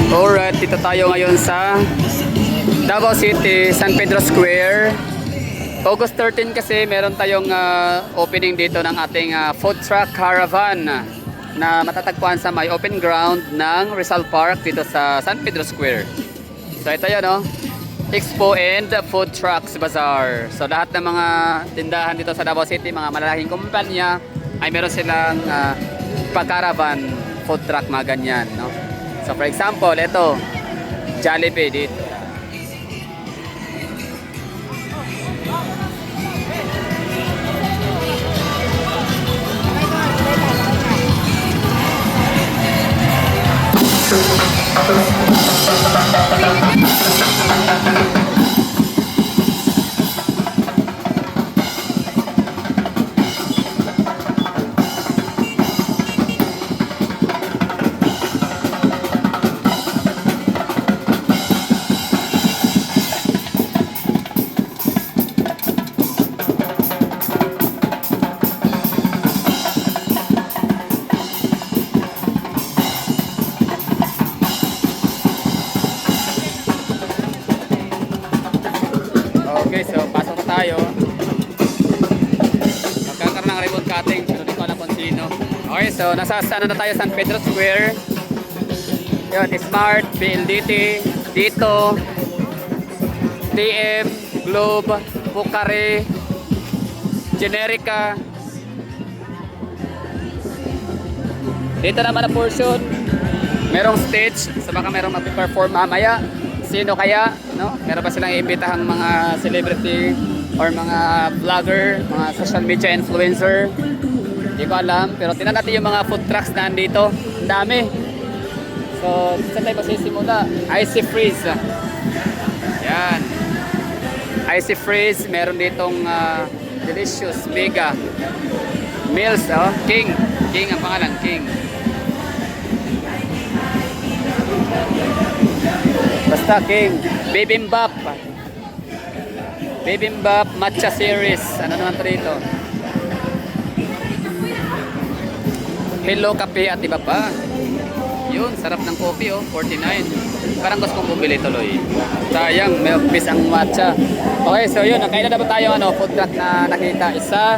Alright, dito tayo ngayon sa Davao City, San Pedro Square. August 13 kasi meron tayong opening dito ng ating food truck caravan na matatagpuan sa may open ground ng Rizal Park dito sa San Pedro Square. So ito yun, no? Expo and Food Trucks Bazaar. So lahat ng mga tindahan dito sa Davao City, mga malalaking kumpanya, ay meron silang pag-caravan food truck, mga ganyan, no? So for example, ito Jollibee dito. Okay, so pasok na tayo. Magkakaroon ng ribbon cutting, pero di ko alam kung sino. Okay, so nasa na tayo, San Pedro Square. Yun, Smart, PLDT, dito, TM, Globe, Pukare, Generica. Dito naman na portion, merong stage, so baka merong mag-perform mamaya. Sino kaya, no? Meron pa silang iimbitahang mga celebrity or mga vlogger, mga social media influencer. Hindi ko alam, pero tingnan natin yung mga food trucks na andito. Ang dami. So, saan tayo magsisimula? Icy Freeze. Yan. Icy Freeze, meron ditong delicious mega meals, oh. King. King ang pangalan, King. Basta King. Bibimbap. Bibimbap matcha series. Ano naman ito dito? Hello Cafe at iba pa. Yun, sarap ng coffee, oh. 49. Parang gusto kong bumili tuloy. Sayang, milk piece ang matcha. Okay, so yun, kailan na ba tayo food truck na nakita? Isa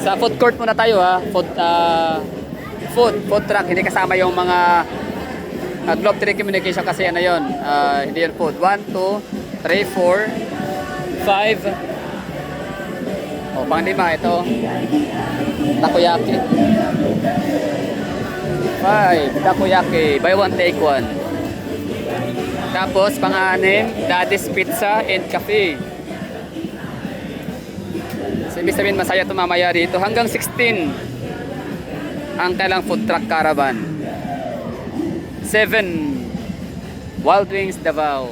sa food court muna tayo, ha. Food truck, hindi kasama yung mga Globe Telecommunication kasi ano yun, hindi yun food. 1, 2, 3, 4, 5. O, pang-lima, ito takoyaki. 5, takoyaki, buy one take one. Tapos pang-anim, Daddy's Pizza and Cafe. So, ibig sabihin masaya ito mamaya dito. Hanggang 16 ang kailang food truck caravan. 7 Wild Wings Davao.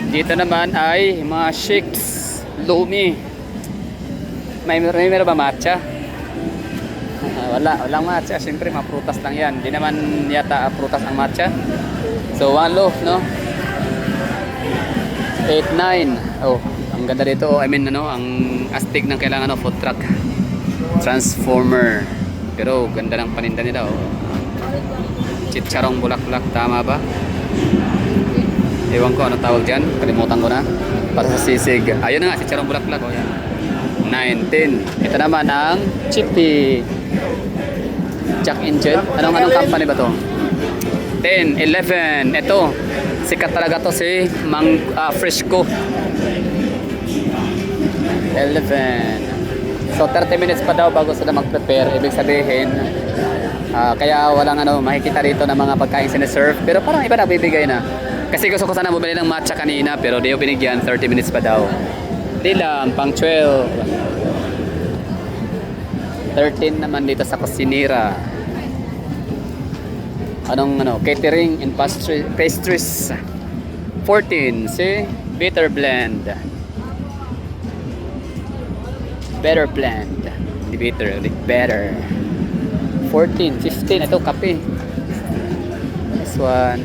Dito naman ay mga shakes, Lumi. May meron ba matcha? Walang matcha. Siyempre mga prutas lang yan. Hindi naman yata prutas ang matcha. So one loaf, no? 8, 9. Oh, ang ganda dito. I mean, ang astig ng kailangan food truck. Transformer. Pero ganda ng paninda nila, oh. Chicharong bulaklak, tama ba? Ewan ko ano tawag dyan, kalimutan ko na. Para sa sisig. Ayun na nga, chicharong bulaklak, oh, yan. 19. Ito naman ang Chippy Jack Angel. Anong company ba to? 10, 11. Ito, sikat talaga to si Fresco. 11. So 30 minutes pa daw bago sila mag-prepare. Ibig sabihin, kaya walang makikita rito na mga pagkain siniserve. Pero parang iba na bibigay na. Kasi gusto ko sana bumili ng matcha kanina, pero di ko binigyan. 30 minutes pa daw. Di lang, pang 12. 13 naman dito sa Kusinira. Catering and pastries. 14, see? Bitter blend. Better blend. Hindi bitter, better. 14, 15. Ito, kape. This one.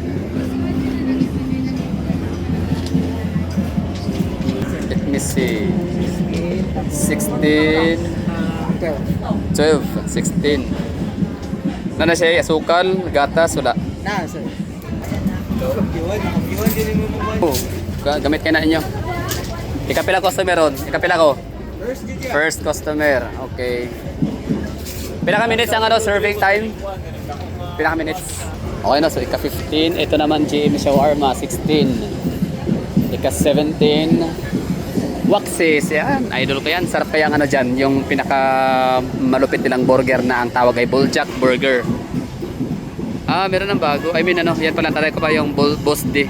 Let me see. 16. 12. 16. Ano na siya? Asukal, gatas, wala. Na, sir. Nakapiwan din mo mo. Oh, gamit kayo na inyo. Ikapila customer ron? Ikapila ko? First, dito ya. First customer. Okay. Pila ka minutes ang ano, serving time? Pila ka minutes? Okay na, so ika-15. Ito naman GM Shawarma, 16. Ika-17. Waxes, yan. Idol ko yan. Sarap kaya ang ano dyan, yung pinaka malupit nilang burger na ang tawag ay Bulljack Burger. Ah, meron ng bago. I mean ano, yan pala, taray ko pa yung Boss D.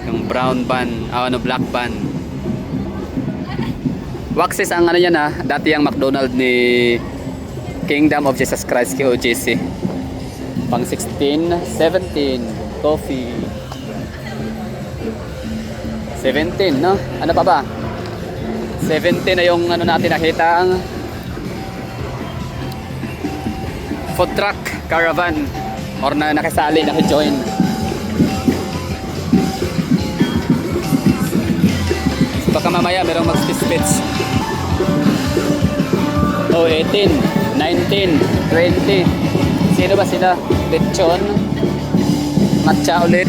Yung brown bun, black bun. Waxes ang ano yan dati yung McDonald's ni Kingdom of Jesus Christ KOJC. Pang 16, 17, coffee. 17, no? Ano pa ba? 17 na yung ano natin nakita ang food truck caravan or na nakisali, naki-join. Baka mamaya merong mag-speech. Oh, 18, 19, 20. Sino ba sila? Lechon. Matcha ulit.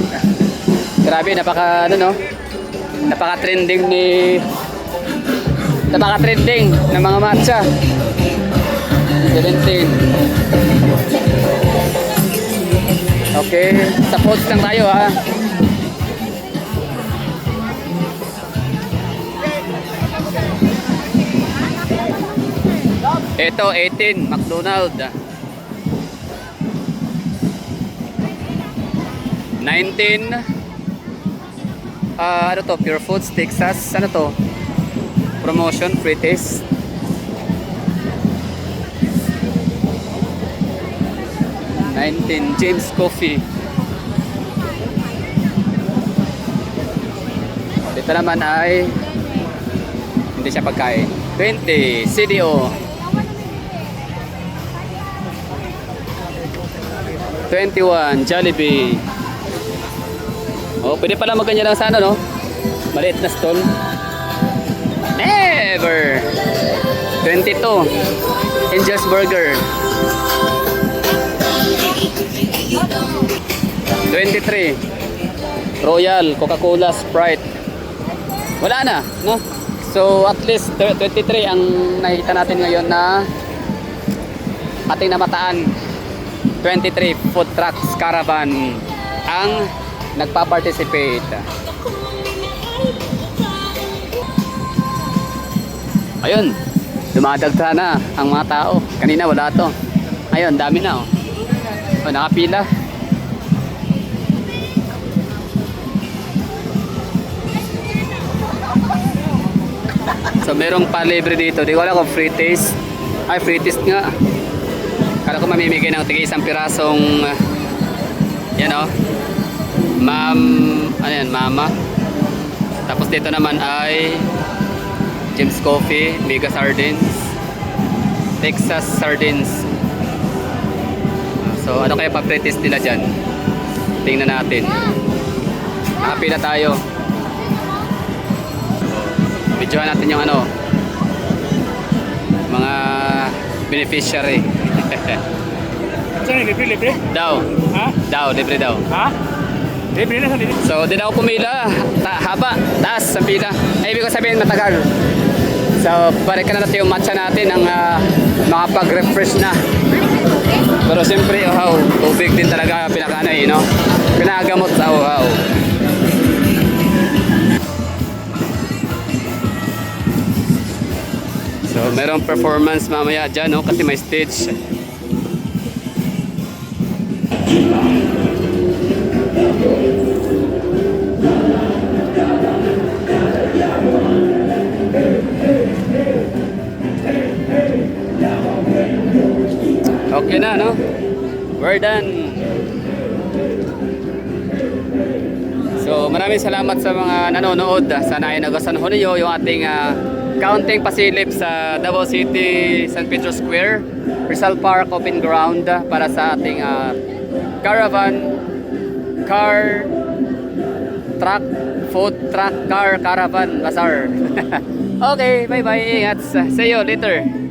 Grabe, napaka ano no? Napaka-trending ng mga matcha. 17. Okay, sa post lang tayo ha. Ito 18, McDonald's. 19. Ano to? Pure Foods, Texas. Ano to? Promotion, free taste. 19, James Coffee. Dito naman ay hindi siya pagkain. 20, CDO. 21, Jollibee. Oh, pwede pala magganyan lang sa ano, no? Maliit na stall. Never! 22, Angel's Burger. 23, Royal, Coca-Cola, Sprite. Wala na, no? So, at least 23 ang nakita natin ngayon na ating namataan. 23 food trucks caravan ang nagpa-participate. Ayun, dumadagsa na ang mga tao. Kanina wala to. Ayun, dami na oh. Oh, nakapila. So merong palibre dito. Di ko alam kung free taste. Ay, free taste nga. Kala ko mamimigay ng tigay isang pirasong yan o mama. Tapos dito naman ay James Coffee, Mega Sardines, Texas Sardines. So ano kaya pa-pretest nila dyan? Tingnan natin. Happy na tayo. Videohan natin yung ano mga beneficiary. Saan libre? Daw. Ha? Daw, libre daw. Ha? Libre na sa libre. So, di na ako pumila. Haba, taas ang pila. Ay, ibig ko sabihin matagal. So, balik na natin yung matcha natin ang makapag-refresh na. Pero siyempre, tubig din talaga pinaka-ano no? Pinagamot sa uhaw. So, merong performance mamaya dyan, no? Kasi may stage. Okay na, no? We're done. So, maraming salamat sa mga nanonood. Sana ay nagustuhan niyo yung ating counting pasilip sa Davao City, San Pedro Square, Rizal Park Open Ground para sa ating caravan, car, truck, food truck, car, caravan, bazaar. Okay, bye-bye. Ingat. See you later.